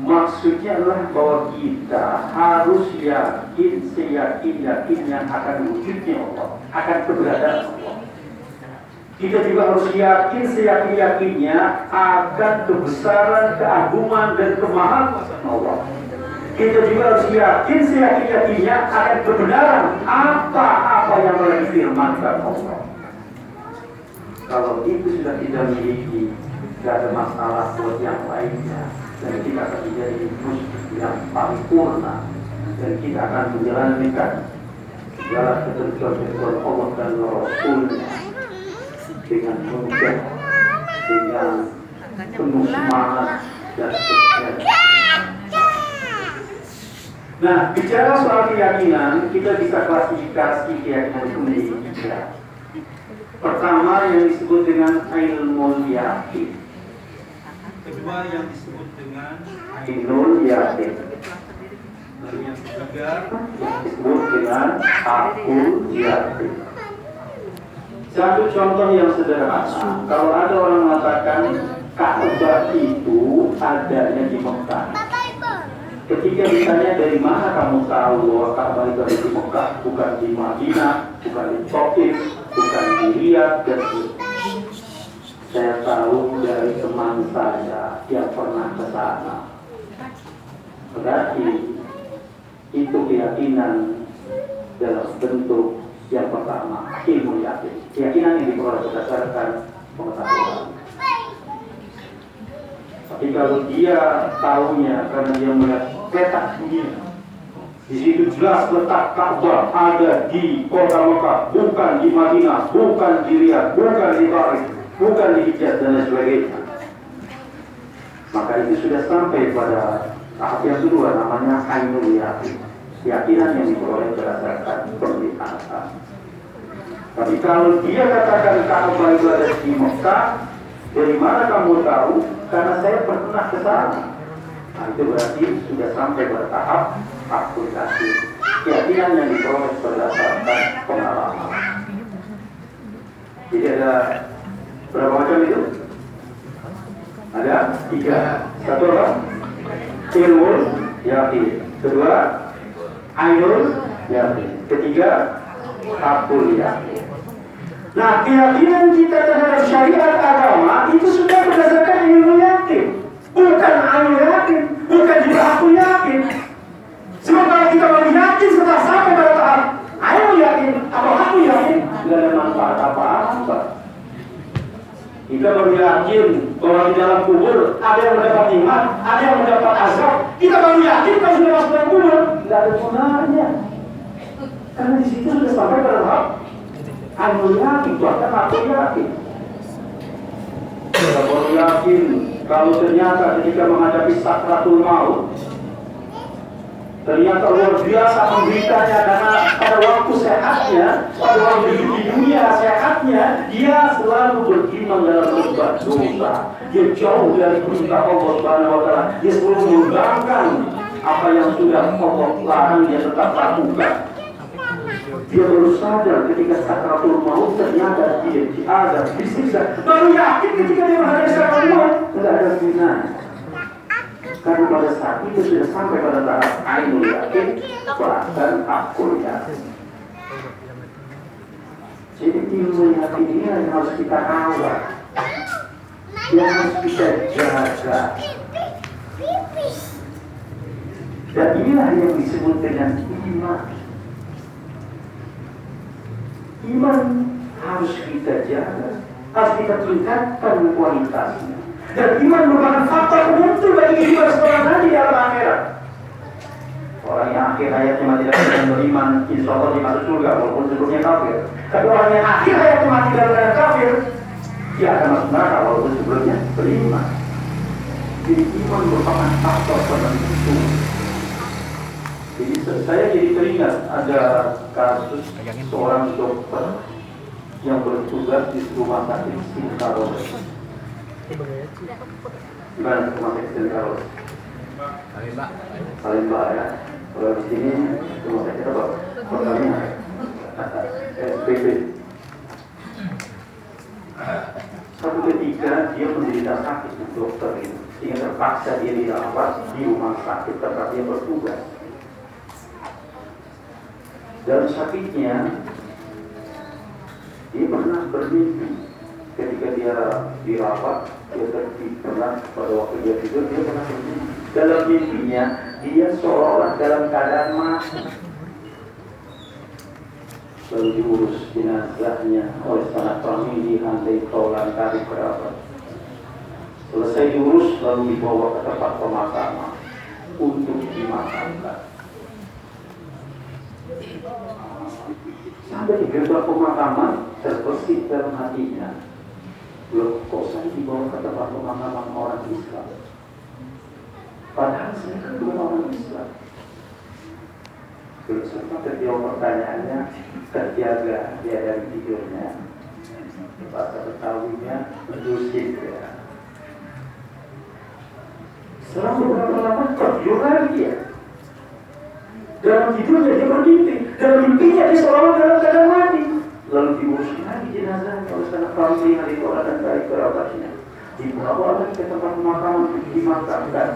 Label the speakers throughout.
Speaker 1: Maksudnya adalah bahwa kita harus yakin, seyakin-yakinnya akan wujudnya Allah, akan keberadaan Allah. Kita juga harus yakin, seyakin-yakinnya akan kebesaran, keagungan, dan kemahasan Allah. Kita juga harus yakin, seyakin-yakinnya akan kebenaran apa-apa yang telah difirmankan Allah. Kalau itu sudah kita miliki, tidak ada masalah buat yang lainnya, dan kita akan menjadi muslim yang paripurna, dan kita akan menjalankan segala ketentuan Allah dan Rasulnya dengan mudah, dengan penuh semangat dan seterusnya. Nah, bicara soal keyakinan, kita bisa klasifikasi keyakinan itu menjadi tiga. Pertama yang disebut dengan ilmu yakin.
Speaker 2: Kedua yang disebut dengan
Speaker 1: Ilmu yakin.
Speaker 2: lalu yang ketiga
Speaker 1: Yang disebut dengan akul yakin. Satu contoh yang sederhana, kalau ada orang mengatakan Ka'bah itu adanya di Mekah. Ketika ditanya dari mana kamu tahu bahwa Ka'bah itu ada di Mekah, bukan di Madinah, bukan di Taif, bukan di Riyadh, dan saya tahu dari teman saya yang pernah ke sana. Berarti itu keyakinan dalam bentuk yang pertama, ilmu yakin. Keyakinan yang diperoleh berdasarkan pengetahuan. Tapi kalau dia tahunya karena dia melihat peta dunia, di situ jelas letak Ka'bah ada di kota Mekah, bukan di Madinah, bukan di Riyadh, bukan di Taif, bukan di Hijaz dan lain sebagainya. Maka itu sudah sampai pada tahap yang kedua, namanya ainul yakin. Keyakinan yang diperoleh berdasarkan penglihatan. Tapi kalau dia katakan Ka'bah itu ada di Mekah, dari mana kamu tahu? Karena saya pernah ke sana. Nah, itu berarti sudah sampai pada tahap aplikasi. Keyakinan yang diperoleh berdasarkan pengalaman. Jadi ada berapa macam itu? Ada tiga. Satu apa? Ilmu yakin. Kedua, ainul yakin. Ketiga, akul yakin. Nah, keyakinan kita terhadap syariat agama itu sudah berdasarkan ilmu yakin, bukan ainul yakin, bukan juga akul yakin. Sebab kalau kita baru yakin setelah sampai pada tahap ainul yakin atau akul yakin, tidak ada manfaat apa-apa. Kita baru yakin bahwa di dalam kubur ada yang mendapat nikmat, ada yang mendapat azab. Kita baru yakin kalau sudah masuk dalam kubur, tidak ada gunanya. Karena di situ sudah sampai pada tahap ainul yakin, bahkan aku yakin. Kita baru yakin kalau ternyata ketika menghadapi sakratul maut, ternyata luar biasa memberitanya karena pada waktu sehatnya, pada waktu hidup di dunia sehatnya, dia selalu berkiman dalam berbuat dosa. Dia jauh dari perintah Allah Subhanahu wa Ta'ala. Dia selalu mengembangkan apa yang sudah Allah larang, dia tetap lakukan. Dia baru sadar ketika sakratul maut ternyata dia diadab, disiksa. Baru yakin ketika dia menghadapi sakratul maut, tidak ada gunanya. Karena pada saat itu sudah sampai pada tahap ainul yakin, bahkan akul yakin. Jadi ilmu yakin ini yang harus kita rawat, yang harus kita jaga. Dan inilah yang disebut dengan iman. Iman harus kita jaga, harus kita tingkatkan kualitasnya. Dan iman merupakan faktor penentu bagi kehidupan seorang nanti di alam akhirat. Orang yang akhir hayatnya mati dalam keadaan beriman, insya Allah dia masuk surga walaupun sebelumnya kafir. Tapi orang yang akhir hayatnya mati dalam keadaan kafir, dia akan masuk neraka walaupun sebelumnya beriman. Jadi iman merupakan faktor penentu. Jadi saya jadi teringat ada kasus seorang dokter yang bertugas di rumah sakit Singkaros. Gimana rumah sakit Singkaros? Palembang ya. Kalau di sini rumah sakit apa? Pertamina. SPP. Satu ketika dia menderita sakit dokter ini, sehingga terpaksa dia dirawat di rumah sakit tempat dia bertugas. Dalam sakitnya, dia pernah bermimpi ketika dia dirawat, dia pernah pada waktu dia tidur, dia pernah bermimpi. Dalam mimpinya, dia seolah-olah dalam keadaan mati. Lalu diurus jenazahnya oleh sanak famili, handai taulan tarik kerabat. Selesai diurus, lalu dibawa ke tempat pemakaman untuk dimakamkan. Sampai di gerbang pemakaman, terbesit dalam hatinya, loh, kok saya dibawa ke tempat pemakaman orang Islam? Padahal saya kan bukan orang Islam. Belum sempat terjawab pertanyaannya, terjaga dia dari tidurnya. Bahasa Betawinya lucid ya. Setelah beberapa lama terjun lagi dia. Dalam tidurnya dia bermimpi, dalam mimpinya dia seolah dalam keadaan mati. Lalu diurus lagi jenazahnya oleh sanak famili, ahli taulan dan dari kerabatnya. Dibawa lagi ke tempat pemakaman, dimakamkan.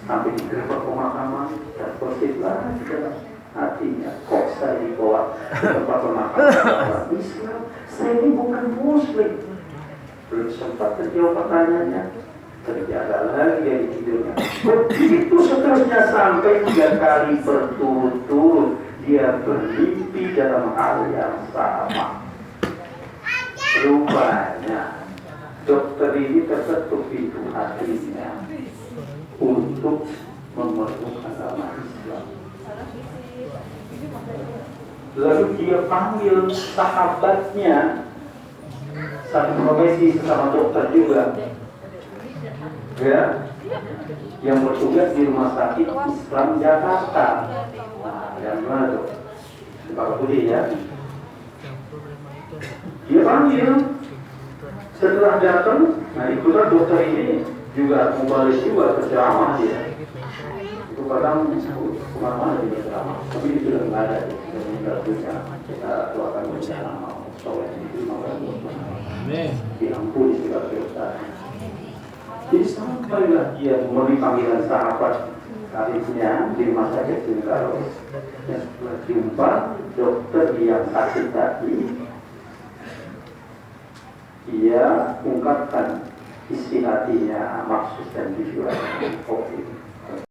Speaker 1: Sampai di gerbang pemakaman, terbesit lagi dalam hatinya, kok saya dibawa ke tempat pemakaman Islam? Saya ini bukan Muslim. Belum sempat terjawab pertanyaannya, terjaga lagi dari tidurnya. Begitu seterusnya sampai 3 kali berturut-turut dia bermimpi dalam hal yang sama. Rupanya dokter ini terketuk pintu hatinya untuk memeluk agama Islam. Lalu dia panggil sahabatnya, satu profesi sesama dokter juga, ya, yang bertugas di rumah sakit Islam Jakarta. Nah, yang mana tuh? Pak Budi ya. Dia panggil. Setelah datang, nah ikutan dokter ini juga kembali juga berceramah dia. Itu kadang kemana-mana dia berceramah, tapi itu sudah nggak ada. Sudah meninggal dunia. Kita doakan berceramah. Soleh diterima oleh diampuni segala dosa. Jadi sampailah dia memenuhi panggilan sahabat karirnya di rumah sakit Singkaro. Dan setelah jumpa dokter yang sakit tadi, ia ungkapkan isi hatinya, maksud dan tujuan COVID.